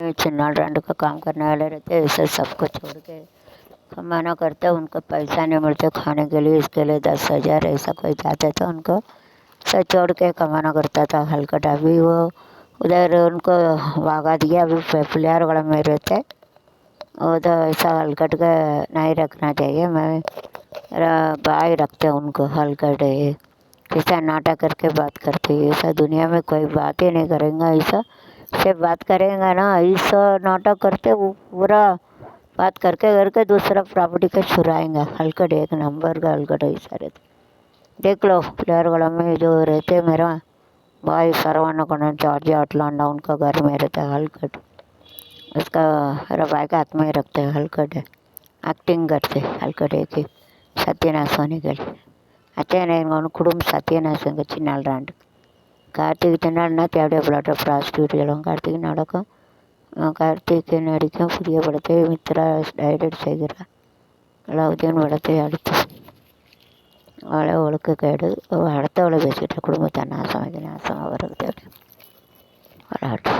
चिन्नाल Rand का काम करने वाले रहते हैं। इसे सबको छोड़ के कमाना करते, उनको पैसा नहीं मिलते खाने के लिए, इसके लिए 10,000 ऐसा कोई जाते तो उनको सब छोड़ के कमाना करता था हलकट। अभी वो उधर उनको भागा दिया, अभी प्लेयर वाला में रहते। वो तो ऐसा हलकट का नहीं रखना चाहिए। मैं भाई रखते उनको हलकट है, कैसा नाटक करके बात करते हैं। ऐसा दुनिया में कोई बात ही नहीं करेंगे, ऐसा से बात करेंगे ना, ऐसा नाटक करते वो पूरा बात करके करके दूसरा प्रॉपर्टी का छुराएंगे। हलकट एक नंबर का हलकट ऐसा रहता। देख लो प्लेयर वाला में जो रहते मेरा भाई सरवाना को जॉर्ज अटलांडा, उनका घर में रहता है हलकट। उसका मेरा भाई का हाथ में रखते हैं हलकट है, एक्टिंग करते हलकट एक ही सत्यानाश होने के लिए। अच्छे नहीं कुटुंब सत्यानाश चिन्नाल रांड கார்த்திக் சின்னாள்னா தேவைப்படாத ப்ராஸ்டியூட் எல்லாம் கார்த்திக் நடக்கும். கார்த்திக் நடிக்கும் புதிய படத்தை மித்ரா டைரக்ட் செய்கிறார். அலாவுதீன் படத்தை அடுத்து அவளை ஒழுக்கக்கேடு அடுத்தவளை பேசிட்டு குடும்பத்தை நாசம் இது நாசம் அவருக்கு தேவை விளையாட்டு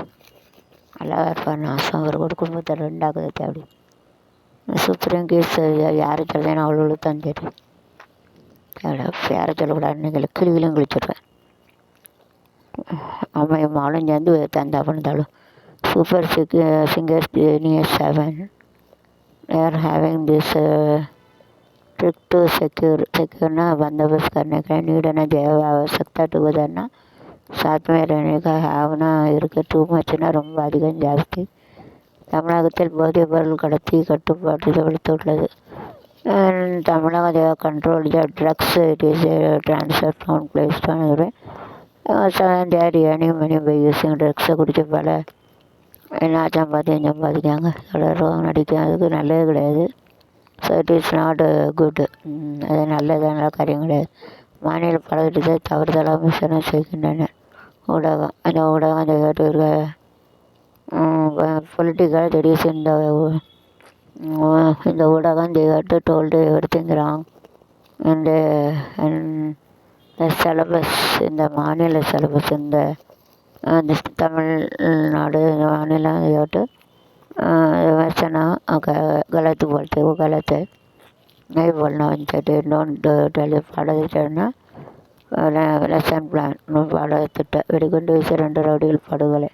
நல்லா இருப்பார். நாசம் அவருக்கு குடும்பத்தை ரெண்டாக்குது தேவை. சுப்ரீம் கேஸ் யார் சொல்லுவேன் அவ்வளோ தான் தெரியும். தேவை யாரை சொல்லக்கூடாது, நீங்கள் கிளிவிலும் கிழிச்சிடுவேன். அவன் மாலும் சேர்ந்து தந்தா பண்ணாலும் super singers genius 7 they are having this trick to secure बंदोबस्त करने का नीड ना जय आवश्यकता टुगेदर ना साथ में रहने का हावना इरुक्के टू मच ना ரொம்ப அதிகம் ஜாஸ்தி. தமிழகத்தில் போதைப் பொருள் கடத்தி கட்டுப்பாட்டுள்ளது. தமிழக control the drugs, it is a transfer from place to another. தேடி மணி போய் யூஸிங் ட்ரக்ஸை குடிச்சு பல என்ன சம்பாதிக்காங்க. தொடரும் நடிக்கிறதுக்கு நல்லது கிடையாது. So it is not good. அது நல்ல காரியம் கிடையாது. மாநில பலத்திட்டத்தை தவறுதலாக மிஷனம் செய்கின்றன ஊடகம். அந்த ஊடகம் அந்த கேட்டு இருக்க பொலிட்டிக்கல் தெரியுது. இந்த ஊடகம் they got told everything wrong and syllabus, இந்த மாநில சிலபஸ், இந்த தமிழ்நாடு மாநிலம் கேட்டு वैसा गलत बोलते, वो गलत है, नहीं बोलना चाहिए. डोंट टेल பாடத்திட்டம்னா லெசன் பிளான் பாடத்திட்ட வெடிகுண்டு வீசி 2 ரவுடிகள் படுகொலை,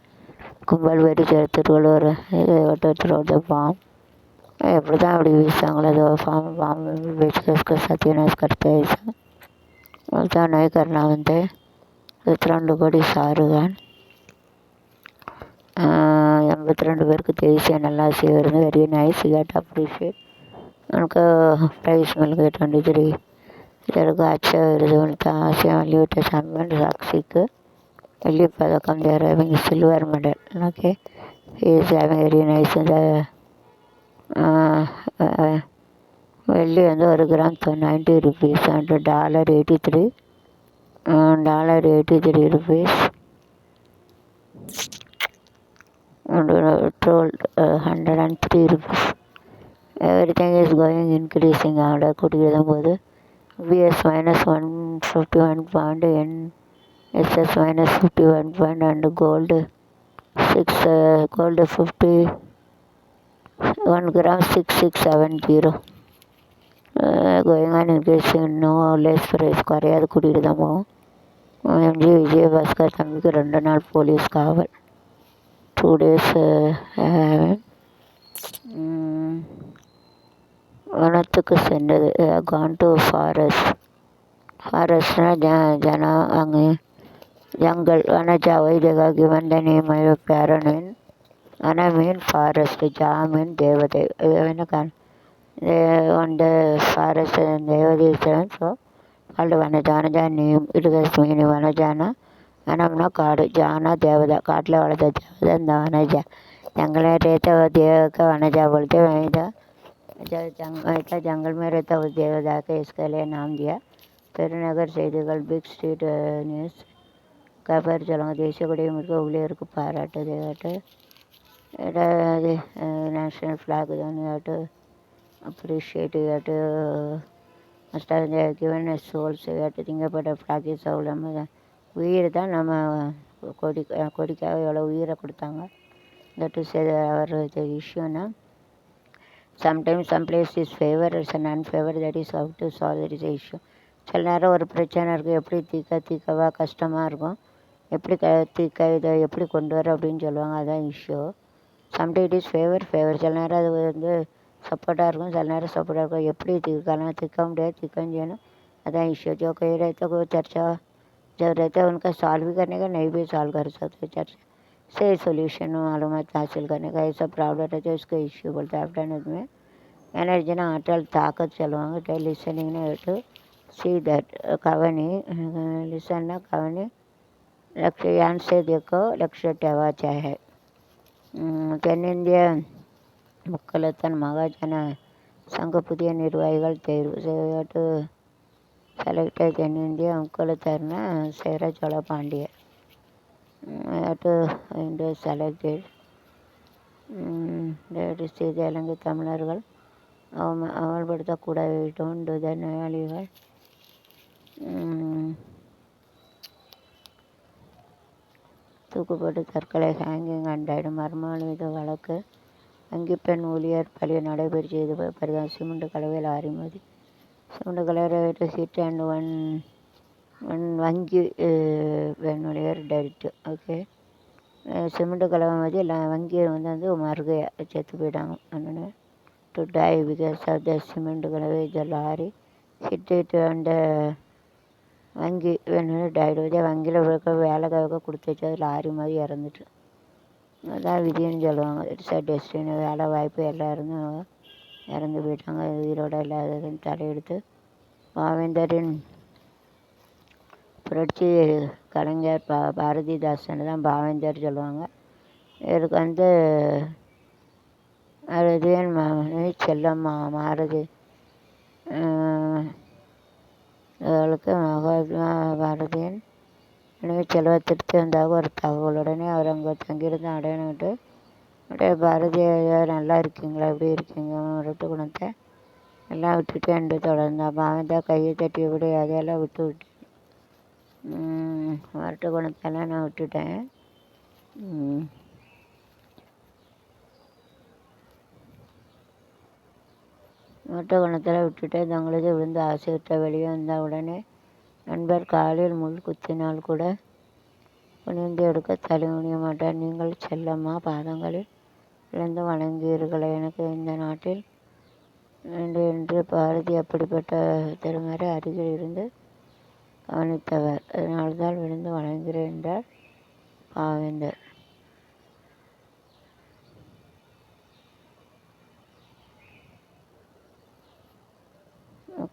கும்பல் வெடி திருவள்ளூர் இது ஃபார்ம் எப்படி தான் அப்படி வீசாங்களோ அது ஃபார்ம் बेच सत्यानाश करते ऐसा ऐसा नहीं करना बनते. 22 கோடி ஷாருக்கான் 82 பேருக்கு தேசிய நல்லாசி வருது. வெரி நைஸ், கேட் அப்ரிஷியேட் उनको प्राइस मिल गए 23. इधर को अच्छा विरुद्ध मिलता. आसिया मल्लियुट्ट चैंपियन साक्षीக்கு வெள்ளி பதக்கம், they are having silver medal. Okay, he is having very nice. வெள்ளி வந்து 1 gram 90 rupees and $83 rupees and told 103 rupees. Everything is going increasing. Order கூட்டிகிட்டு போது BS -151 point, SS -51 point and gold 50 1 gram 6670 going on increasing. No less price குறையாது, கூட்டிகிட்டு தான் போவோம். MG Vijayabaskar தம்பிக்கு 2 நாள் போலீஸ் காவல், 2 days. வனத்துக்கு சென்றது, gone to forest. ஃபாரஸ்ட்னா ஜனம் அங்கே ஜங்கல். வனஜா वही जगह given the name of parent mean வன மீன் ஃபாரஸ்ட், ஜா மீன் தேவதை. என்ன on the forest தேவதை seven. So called Vanaja. Vanaja name it was mean வனஜானா வனம்னா காடு, ஜானா தேவதை, காட்டில் வளர்த்த தேவதை இந்த வனஜா. जंगल में रहता वो देव का वनजा बोलते हैं. जंगल में रहता वो देवदा का इसके लिए नाम दिया. பெருநகர் செய்திகள் பிக் ஸ்ட்ரீட் நியூஸ் கவர் சொல்லுவாங்க. தேசிய கொடி மிக ஊழியருக்கு பாராட்டு தேவாட்டு அது நேஷ்னல் ஃப்ளாக் தான் கேட்டு அப்ரிஷியேட் கேட்டு மஸ்டாக கிவன் சோல்ஸ் கேட்டு திங்கப்பட்ட ஃப்ளாக் இஸ் அவ்வளோ உயிர் தான் நம்ம கொடிக்காக எவ்வளோ உயிரை கொடுத்தாங்க. that is our the issue now. Sometimes some place is favor is an unfavor, that is how to solve, that is the issue. சில நேரம் ஒரு பிரச்சனை இருக்குது, எப்படி தீர்க்கவா கஷ்டமாக இருக்கும், எப்படி தீர்க்க இதை எப்படி கொண்டு வர அப்படின்னு சொல்லுவாங்க, அதான் issue. Sometime it is favour சில நேரம் அது வந்து சப்போர்ட்டாக இருக்கும், சில நேரம் சப்போர்ட்டாக இருக்கும். எப்படி தீர்க்கலாம், தீர்க்க முடியாது, தீர்க்கம் செய்யணும், अदा इश्यू जो कही रहता को चर्चा जब रहता है उनका सॉल्व भी करने का, नहीं भी सॉल्व कर सकते, चर्चा से सोल्यूशन मालूमात हासिल करने का, ऐसा प्रॉब्लम रहता है, उसको इश्यू बोलते हैं. आफ्टर में एनर्जी ना आटल ताकत चलवांगे लिसनिंग ने टू सी दैट कवनी लिसन ना कवनी लक्ष्य यान से देखो लक्ष्य टेवा चाहे தென்னிந்திய மக்களத்தன் மகாஜன சங்க புதிய நிர்வாகிகள் தேர்வு டு செலக்டட் தென்னிந்திய மக்களத்தர்னா சேர சோழ பாண்டிய டு செலக்டட் செய்தி இலங்கை தமிழர்கள் அமல்படுத்தக்கூடாது டோன்டு த நோயாளிகள் தூக்குப்பட்டு தற்கொலை ஹேங்கிங் அண்டாயிடும் மர்மால் மீது வழக்கு வங்கி பெண் ஊழியர் பழி நடைபெறி செய்து பரிதாபம் சிமெண்ட் கலவையில் ஆறிமதி சிமெண்ட் கலவை ஹிட் அண்ட் ஒன் வங்கி பெண் ஊழியர் டெட். ஓகே, சிமெண்ட் கலவை மாதிரி வங்கி வந்து மருகை செத்து போயிட்டாங்க. அண்ணனு to die because of the cement கலவை the lorry hit it and வங்கி வேணும்னு டைடு வங்கியில் வேலைக்காக கொடுத்து வச்சு அது லாரி மாதிரி இறந்துட்டு, அதான் விதின்னு சொல்லுவாங்க. இட்ஸ் அ டெஸ்டினி, வேலை வாய்ப்பு எல்லாம் இறந்து போயிட்டாங்க. உயிரோட இல்லாததுன்னு தலையெடுத்து பாவேந்தரின் புரட்சி கலைஞர் பாரதிதாசன் தான் பாவேந்தர் சொல்லுவாங்க. இவருக்கு வந்து அறுதியன் செல்லம்மா மாருதி அவளுக்கு மகாத்மா பாரதியின் நினைவு செல்வ திருப்தி வந்தாக ஒரு தகவலுடனே அவர் அங்கே தங்கியிருந்து அடையணுட்டு அப்படியே பாரதியார் நல்லா இருக்கீங்களா, எப்படி இருக்கீங்க, முரட்டு குணத்தை எல்லாம் விட்டுட்டு என்று தொடர்ந்தான். பாவந்தா கையை தட்டி விட அதையெல்லாம் விட்டேன், முரட்டு குணத்தெல்லாம் நான் விட்டுட்டேன். முரட்டு குணத்தில் விட்டுட்டேன். தங்களது விழுந்து ஆசையிட்ட வெளியே வந்தால் உடனே நண்பர் காலில் முள் குத்தினால் கூட குனிந்து எடுக்க தலை முடிய மாட்டார். நீங்கள் செல்லம்மா பாதங்களில் விழுந்து வணங்குவீர்களே, எனக்கு இந்த நாட்டில் வேண்டும் என்று பாரதி அப்படிப்பட்ட திருமறை அருகில் இருந்து கவனித்தவர், அதனால்தான் விழுந்து வணங்குகிறேன் என்றார் பாவேந்தர்.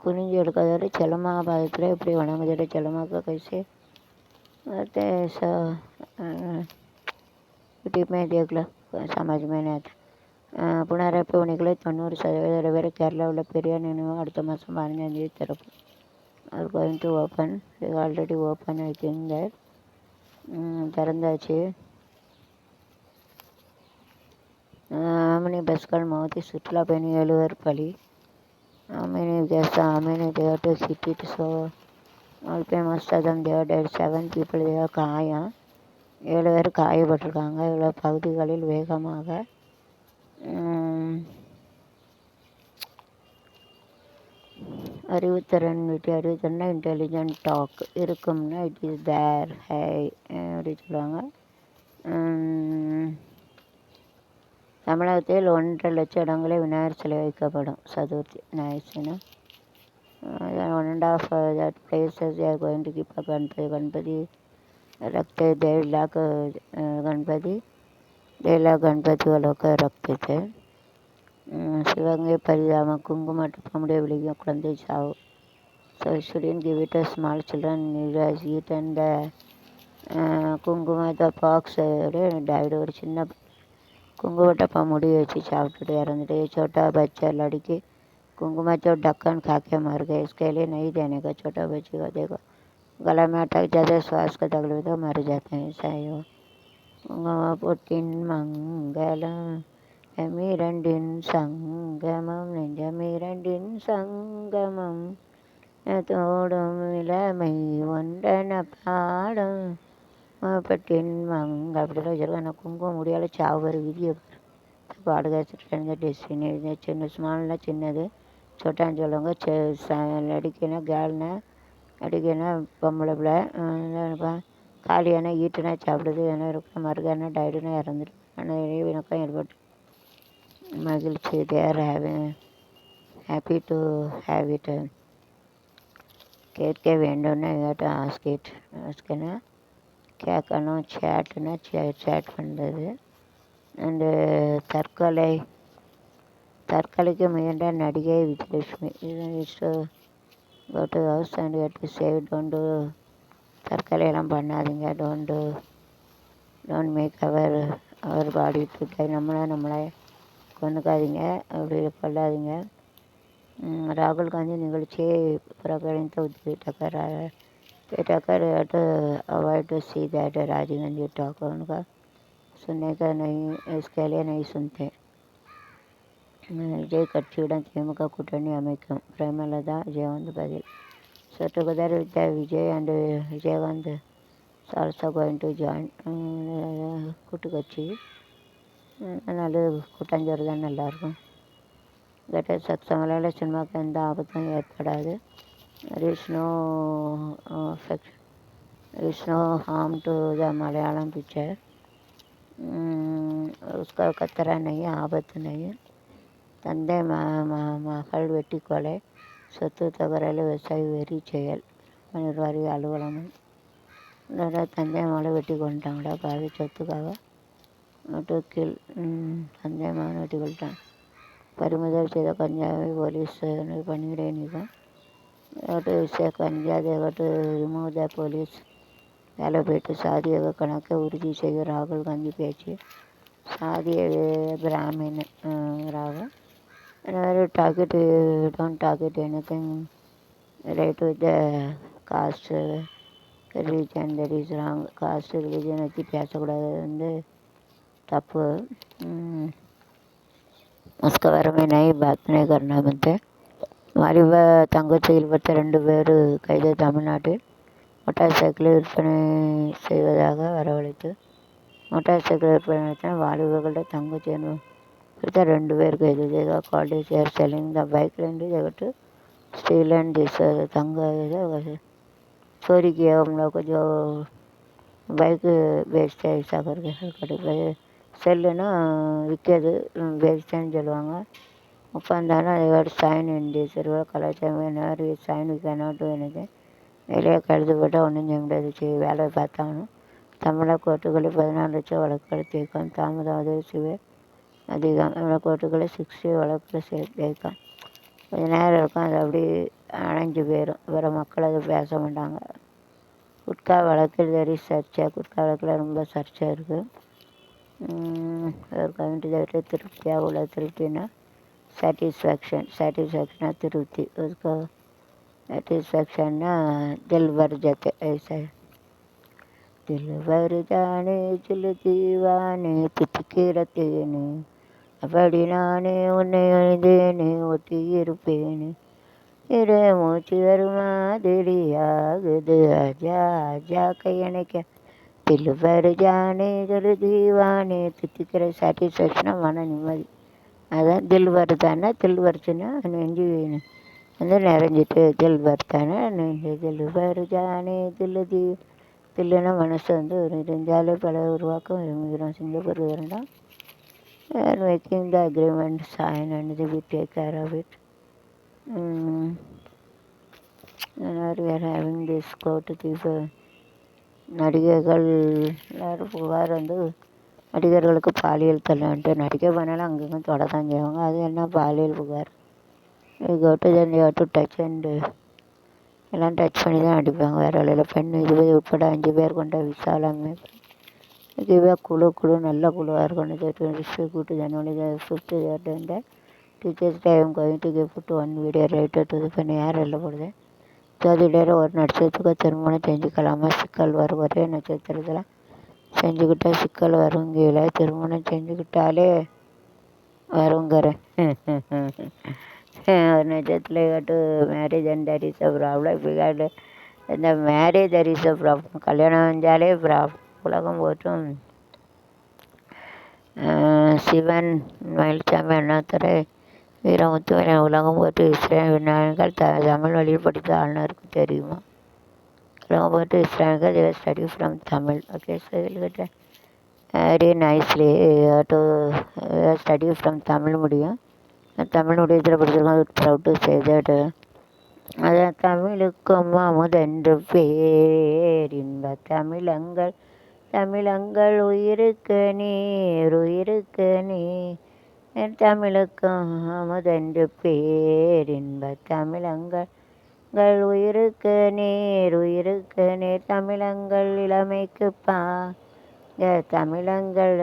குனிஞ்சு எடுக்காதவர் செல்லம்மா பாதத்தில் எப்படி வணங்குதே செல்லம்மாக்கு கைसे ऐसा यूट्यूब में देख लो, समझ में नहीं आता. புனரமைப்பு பணிகளை 90% பேர் கேரளாவில் பெரியார் நினைவு அடுத்த மாதம் 15 திறப்பு. Are going to open, already open, I think that திறந்தாச்சு. ஆமினி பஸ்கள் மோதி சுற்றுலா பயணி 7 பேர் பலி. Omni they to hit it so almost அதம் தேவ் டெட் 7 people தேவ் காயம், 7 பேர் காயப்பட்டிருக்காங்க. இவ்வளோ பகுதிகளில் வேகமாக அறிவுத்திறன் அறிவுத்திறன்னா இன்டெலிஜென்ட் டாக் இருக்கும்னா இட் இஸ் தேர் ஹை அப்படி சொல்லுவாங்க. தமிழகத்தில் 1.5 லட்சம் இடங்களில் விநாயகர் சிலை வைக்கப்படும். Chaturthi நைஸ்னா 1.5 that places they are going to keep a Ganpati रखते 1.5 लाख गणपति 1.5 लाख गणपति वो लोग रखते थे. சிவகங்கை பரிதாபம், குங்குமட்டப்பமுடைய விழிக குழந்தை சாவு. So student give it a small children eat and குங்கும த பாக்ஸ் டைடு. ஒரு சின்ன குங்குமட்டப்பா முடி வச்சு சாப்பிட்டுட்டு இறந்துட்டு. छोटा बच्चा लड़की कुंकुमा जो ढक्कन खा के मर गए, इसके लिए नहीं देने का. छोटा बच्चे को देखो गला में अटक जाते, श्वास का तकलीफ तो मर जाते हैं. ऐसा ही हो कुंकुमा पुट्टिन मंगलम எமிரண்டின் சங்கமம் நெஞ்சமிரண்டின் சங்கமம் தோடும் இளமை ஒன்றன பாடும் இப்போ டின் அங்கே அப்படிலாம் வச்சுருக்கோம். ஆனால் குங்குமம் முடியால் சாவுற விதியை பாடுகா சின்ன டெஸ்டினி சின்ன ஸ்மால்னால் சின்னது சொட்டான்னு சொல்லுவாங்க. லடிக்கைனா கேர்ள்னா லடிக்கைனா பொம்பளை பிள்ளை காலியான ஈட்டுனா சாப்பிடுது ஏன்னா இருக்க மறுகானா டயர்டுனா இறந்துட்டு ஆனால் இணக்கம் ஏற்பட்டு மகிழ்ச்சி தேர் ஹாப்பி டு ஹேவ் இட் கேட்க வேண்டும்னு ஆஸ்கேனா கேட்கணும் சேட்டுன்னா சேட் பண்ணுறது. அண்டு தற்கொலைக்கு முயன்ற நடிகை விஜயலட்சுமி இது go to house and to save don't தற்கொலையெல்லாம் பண்ணாதீங்க. Don't make our body to die நம்மளை கொண்டுக்காதீங்க அப்படி கொள்ளாதீங்க. ராகுல் காந்தி நிகழ்ச்சியை புறக்கணித்த Uddhav Thackeray to avoid to see that Rajiv Gandhi talk उनका सुनने का नहीं इसके लिए नहीं सुनते. விஜய் கட்சியுடன் திமுக கூட்டணி அமைக்கும் பிரேமலதா விஜயகாந்த் பதில். So together with the Vijay and Vijaykanth is also going to join கூட்டு கட்சி. நல்ல கூட்டஞ்சோறு தான் நல்லாயிருக்கும். பெட்டர் சக்ஸஸ் மலையாள சினிமாவுக்கு எந்த ஆபத்தும் ஏற்படாது. there is no harm to the Malayalam picture. उसका खतरा नहीं है, ஆபத்து नहीं. தந்தை மகள் வெட்டி கொலை சொத்து தகராறு விவசாயி வெறி செயல் நிர்வாகி அலுவலகம். தந்தை மகளை வெட்டி கொண்டுட்டாங்களா பாவி சொத்துக்காக கீழ் தந்தை மகன் வெட்டி கொண்டுட்டான். பறிமுதல் செய்த கஞ்சாவை போலீஸ் பணியிட நீக்கம். கஞ்சா தேவட்டு ரிமூவ் த போலீஸ் வேலை போயிட்டு சாதிய கணக்கை உறுதி செய்ய ராகுல் காந்தி பேச்சு. சாதிய பிராமின் ராகுல் don't talk it anything relate with the caste religion that is wrong. caste religion பற்றி பேசக்கூடாது வந்து தப்பு. उसका बारे में नहीं बात नहीं करना बनते. வாலிப தங்கச்சியில் 22 பேர் கைது. தமிழ்நாட்டில் மோட்டார் சைக்கிளை விற்பனை செய்வதாக வரவழைத்து மோட்டார் சைக்கிள் விற்பனை நடத்தின வாலிபர்களோட தங்கச்சிಯನ್ನು கொடுத்த 2 பேர் கைது. கால்டு சேர் செல்லிங் த பைக்லேருந்து जगह स्टील एंड दिस तंग चोरी किया हम लोग को जो बाइक बेचते हैं ऐसा करके हल्का செல்லுன்னா விற்கிறது बेचतेன்னு சொல்லுவாங்க. உட்காந்தாலும் அதோட சைன் இண்டி சிறுவ கலாச்சாரம் என்ன சைன் கேனாட்டு எனக்கு வெளியே கழுது போட்டால் ஒன்றும் செய்ய முடியாது. வேலை பார்த்தாங்கணும். தமிழக கோர்ட்டுகளில் 14 லட்சம் வழக்குகள் தீர்க்கம். தாமதம் அதிர்ச்சிவே அதிகம். தமிழக கோர்ட்டுகளில் 60 வழக்குகள் ஜெயிக்கும். கொஞ்சம் நேரம் இருக்கும், அது அப்படி அணைஞ்சு போயிடும். வேறு மக்கள் அதை பேச மாட்டாங்க. குட்கா வழக்கில் வெரி சர்ச்சை. குட்கா வழக்கில் ரொம்ப சர்ச்சை இருக்குது. ஒரு கமிட்டி திருப்தியாக உள்ள திருப்தின்னா सेटिस्फैक्शन திருப்தி. उसको सेटिस्फैक्शन दिल भर जाते ऐसा. दिल भर जाने दिल दीवाने तितके रतेने அப்படி நானே உன்னை அழிந்தேனே ஒட்டி இருப்பேனே இரு மூச்சு வருமா திடியாகுது ஆஜா ஆஜா கையணைக்க தில் பர் ஜானே தில் தீவானே தித்திக்கிற சாட்டிஸ்ஃபேக்ஷனாக மன நிம்மதி. அதான் தில் வருதானே. தில் வருச்சுன்னா நெஞ்சு வந்து நிறைஞ்சிட்டு தில் வருதானே நெஞ்சு தில் வருதானே தில் தில்லுன்னா மனசு வந்து ஒரு நெஞ்சாலே பல உருவாக்கம் விரும்புகிறோம். சிங்கப்பூர் வேண்டாம் making the agreement sign and the we take care of it. we are having this court thief. நடிகைகள் எல்லோரும் புகார் வந்து நடிகர்களுக்கு பாலியல் தொல்லைன்ட்டு நடிகை பண்ணாலும் அங்கங்கே தொட தான் செய்வாங்க. அது என்ன பாலியல் புகார். டு டச் அண்டு எல்லாம் டச் பண்ணி தான் அடிப்பாங்க. வேறு வழியில் பெண் 20 உட்பட 5 பேர் கொண்ட விசாலமே இதுவே குழு நல்ல குழுவாக இருக்கணும். கூட்டு ஜனவரி 5th teachers day I'm going to gift 1 video writer to பண்ணி யார் எல்லாம் போடுது. ஜோதிடர் ஒரு நட்சத்திரத்துக்கு திருமணம் செஞ்சுக்கலாமா சிக்கல் வரும். ஒரே நட்சத்திரத்தில் செஞ்சுக்கிட்டால் சிக்கல் வருங்கீழ திருமணம் செஞ்சுக்கிட்டாலே வருங்கிறேன். ஒரு நட்சத்திரத்தில் கேட்டு marriage and that is a problem. இப்போ கேட்டு இந்த marriage that is a problem. கல்யாணம் செஞ்சாலே ப்ராப்ளம். உலகம் போற்றும் சிவன், மயில்சாமி, அண்ணாதுரை, வீரமுத்துவேலன், உலகம் போற்றி இஸ்லாமிய விஞ்ஞானிகள் தமிழ் வழியில் படித்த ஆளுநருக்கு தெரியுமா? உலகம் போற்றி இஸ்லாமியர்கள் they study from Tamil. Okay, so we'll get very nicely to study from Tamil முடியும். தமிழ் முடியத்தில் படிச்சிருக்கோம். ப்ரௌட் டு சே தட் அதான் தமிழுக்கும் அமுதென்று பேர் இன்ப தமிழங்கள் தமிழங்கள் உயிருக்கு நீர் உயிருக்கு நீர் தமிழுக்கும் அமுதென்று பேர் இன்ப தமிழங்கள் உயிருக்கு நீர் தமிழங்கள் இளமைக்கு தமிழங்கள்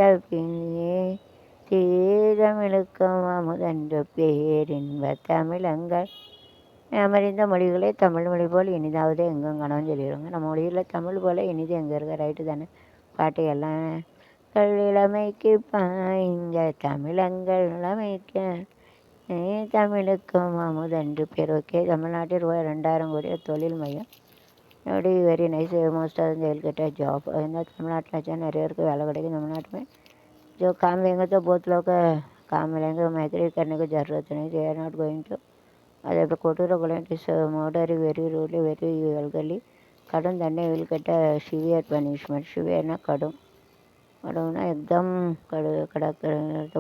தப்பியே தமிழுக்கும் அமுதென்று பேர் இன்ப தமிழங்கள் அமர்ந்த மொழிகளே தமிழ் மொழி போல் இனிதாவது எங்கும் கணவன் சொல்லிடுவாங்க. நம்ம மொழியில் தமிழ் போல் இனிது எங்கே இருக்க ரைட்டு தானே பாட்டு எல்லாம் இளமைக்கு பாய்ந்த தமிழங்கள் இளமைக்கு தமிழுக்கும் அமுதென்று பேர். ஓகே, தமிழ்நாட்டில் ரூபாய் 2000 கோடி தொழில் மையம். எப்படி very nice. Most of them get job. என்ன தமிழ்நாட்டில் வச்சா நிறைய பேருக்கு வேலை கிடைக்கும். தமிழ்நாட்டு में जो काम लेंगे तो बहुत लोग काम मिलेंगे. मैत्री करने की ज़रूरत नहीं. they are not going to அதே கொடூர கொலைஸ் மர்டர் வெரி ரூலி வெரி வல்கலி கடும் தண்டனை வில் கெட்ட சிவியர் பனிஷ்மெண்ட். சிவியர்னா கடும், கடும்னா எக்தம்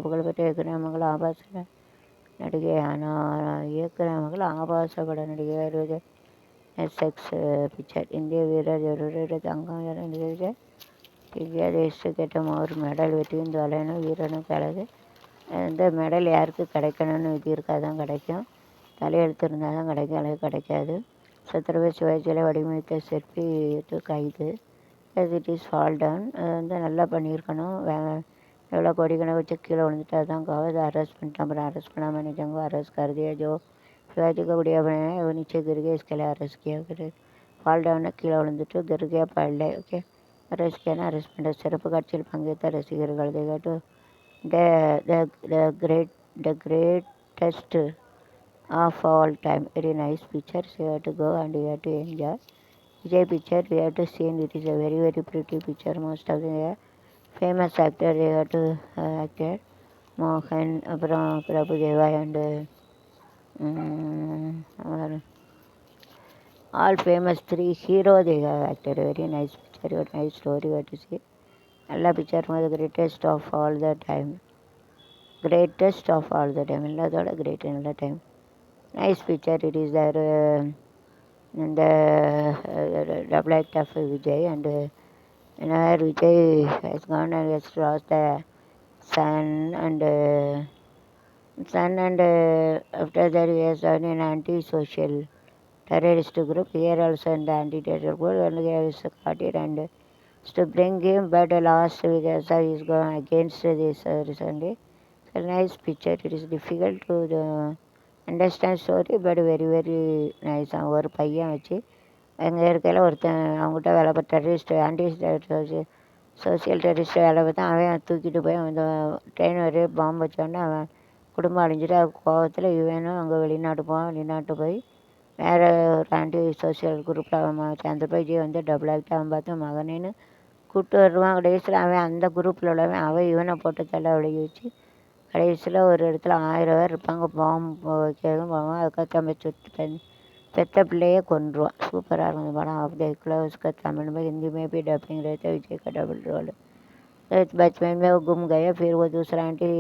புகழ்பெற்ற இயக்குனர் மகள் ஆபாச நடிகை. ஆனால் இயக்குனர் மகள் ஆபாச பட நடிகை செக்ஸ் பிக்சர். இந்திய வீரர் ஜருடைய தங்கம் இந்திய தேச கேட்ட ஒரு மெடல் வெற்றியும் தொலைனும் வீரனும் கலது. இந்த மெடல் யாருக்கு கிடைக்கணும்னு விதி இருக்காதான் கிடைக்கும். தலையெழுத்து இருந்தால் தான் கிடைக்கும், அல்லது கிடைக்காது. சத்ரபதி சிவாஜி சிலை வடிவமைத்த சிற்பி கைது. It is fall down. அது நல்லா பண்ணியிருக்கணும். எவ்வளோ கோடிக்கணக்கு வச்சு கீழே விழுந்துட்டு அதுதான் அதை அரெஸ்ட் பண்ணிட்டேன். அப்புறம் அரெஸ்ட் பண்ணாமல் நினைச்சாங்க. அரெஸ்ட் कर दिया जो शिवाजी का गुड़िया बनाया है वो नीचे गिर गया, इसके लिए अरेस्ट किया. ஃபால் டவுன்னா கீழே விழுந்துட்டு गिर गया पड़ले. ஓகே, அரெஸ்ட் கியானா அரெஸ்ட் பண்ணுற. சிறப்பு காட்சியில் பங்கேற்ற ரசிகர்கள் தேகாட்டு the greatest of all time. Very nice pictures. You have to go and you have to enjoy. Vijay picture we have to see. It is a very very pretty picture. Most of the famous actor they have to acted. Mohan, Prabhu Deva and all famous 3 hero they have acted. Very nice picture. Very nice story you have to see. Alla picture was the greatest of all the time. Greatest of all the time. Illa great in all the time. Nice picture. It is there in the double act of Vijay and Vijay has gone and has lost the son and after that he has joined an anti-social terrorist group. Here also in the anti-terror group and he has caught it and to bring him, but last week also he is going against this recently. It's a nice picture. It is difficult to understand story but very very nice. ஒரு பையன் வச்சு எங்கே இருக்கையில் ஒருத்தன் அவங்ககிட்ட வேலை பார்த்த terrorist anti social terrorist வேலை பார்த்தா அவன் தூக்கிட்டு போய் அந்த ட்ரெயின் வரையே பாம்பு வச்சோடனே அவன் குடும்பம் அழிஞ்சிட்டு அது கோபத்தில் இவனும் அங்கே வெளிநாட்டு போய் வேறு ஒரு ஆன்டி சோசியல் குரூப்பில் அவன் சேர்ந்து போய் வந்து டபுள் ஆக்ட் அவன் பார்த்து மகனேன்னு கூப்பிட்டு வருவான். கடைசியில் அவன் அந்த குரூப்பில் உள்ளவன் அவன் இவனை போட்டு தள்ள விலகி வச்சு கடைசியில் ஒரு இடத்துல 1000 பேர் இருப்பாங்க. பாம்பு வைக்கிறதும் போவான். அதுக்காக பெத்த பிள்ளையே கொன்றுவான். சூப்பராக இருக்கும் இந்த படம். ஆஃப் द क्लोज का तमिल में हिंदी में भी डबिंग रहता है. विजय का डबल रोल. बचपन में वो गुम गए, फिर वो दूसरा एंटी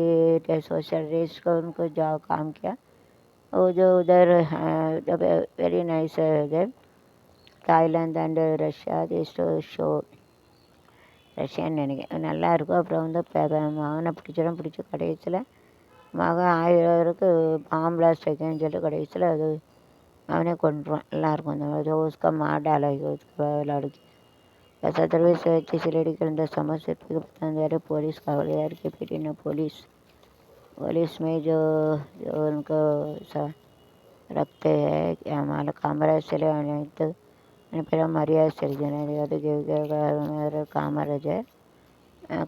सोशल रेस को उनको जाओ काम किया. वो जो उधर वेरी नाइस उधर தாய்லாந்து அண்ட் ரஷ்யா ஷோ ரஷ்யான்னு நினைக்கிறேன். நல்லா இருக்கும். அப்புறம் வந்து மகனை பிடிச்சி கடைசியில் மகன் 1000 பேருக்கு பாம்பு பிளாஸ்ட் வைக்கணும்னு சொல்லிட்டு கடைசியில் அது அவனே கொண்டுருவான். நல்லாயிருக்கும் அந்த மாதிரி. उसका मार डाला उसका लड़की सत्रहवीं से 25 लेडी के अंदर समस्या को पसंद है. पुलिस कावलियार के पीटी ने पुलिस में जो उनको रखते हैं हमारा காமராஜர் அனைத்து பேரும் மரியாதை செலுத்தினர். அது காமராஜர்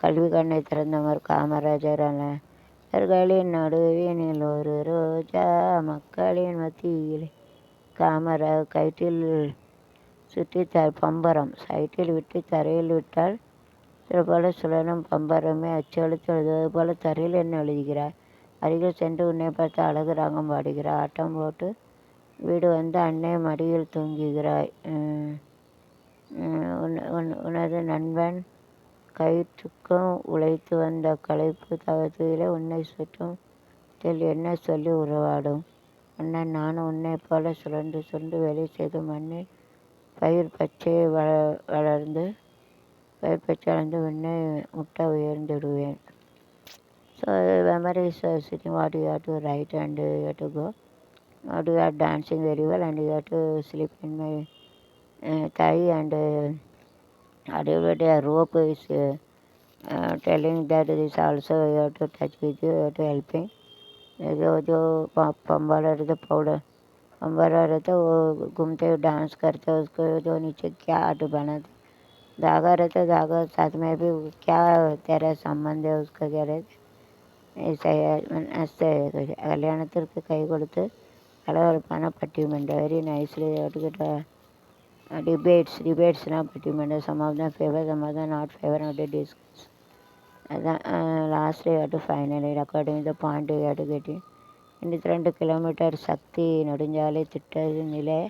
கல்வி கண்ணை திறந்தவர் காமராஜர். அவர்களின் நடுவினில் ஒரு ரோஜா மக்களின் மத்தியில் கயிற்றில் சுற்றி பம்பரம் சைட்டில் விட்டு தரையில் விட்டால் சிறுபோல சுழலும் பம்பரமே அச்செழுத்து எழுதுவது போல தரையில் என்ன எழுதுகிறாய்? அருகில் சென்று உன்னை பார்த்து அழகு ராகம் பாடுகிறாய். ஆட்டம் போட்டு வீடு வந்து அன்னை மடியில் தூங்குகிறாய். உனது நண்பன் கயிற்றுக்கும் உழைத்து வந்த களைப்பு தவத்திலே உன்னை சுற்றும் என்ன சொல்லி உறவாடும்? அண்ணன் நானும் உன்னை போல சுழன்று சுழன்று வேலை செய்து மண்ணில் பயிர் பச்சை வளர்ந்து உன்னை முட்டை உயர்ந்துடுவேன். So memory is sitting what you have to write and you have to go. Now you are dancing very well and you have to sleep in my thigh and every day a rope is telling that this also you have to touch with you have to helping. जो पंबाला रहता powder पंबाला रहता वो घूमते dance करते उसको जो नीचे क्या आर्ट बनाते धागा रहता धागा साथ में भी क्या तेरा संबंध है उसका क्या रहता ऐसे கல்யாணத்திற்கு கை கொடுத்து கலகலப்பான பட்டிமன்றம் வெரி நைஸ்லி டிபேட்ஸ்னால் பட்டிமன்றம் some of them favour some of them not favour not discuss அதான் lastly to finally according the point to getting 22 kilometre சக்தி நெடுஞ்சாலை திட்ட நிலை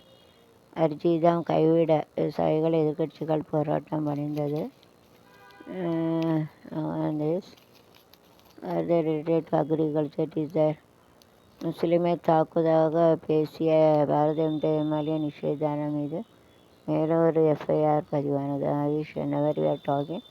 அர்ஜிதம் கைவிட விவசாயிகள் எதிர்கட்சிகள் போராட்டம் பணிந்தது. அக்ரிகல்ச்சர் டீச்சர் முஸ்லிமை தாக்குவதாக பேசிய பாரத எம்எல்ஏ நிஷேதான மீது மேலும் ஒரு எஃப்ஐஆர் பதிவானது. I wish whenever you are talking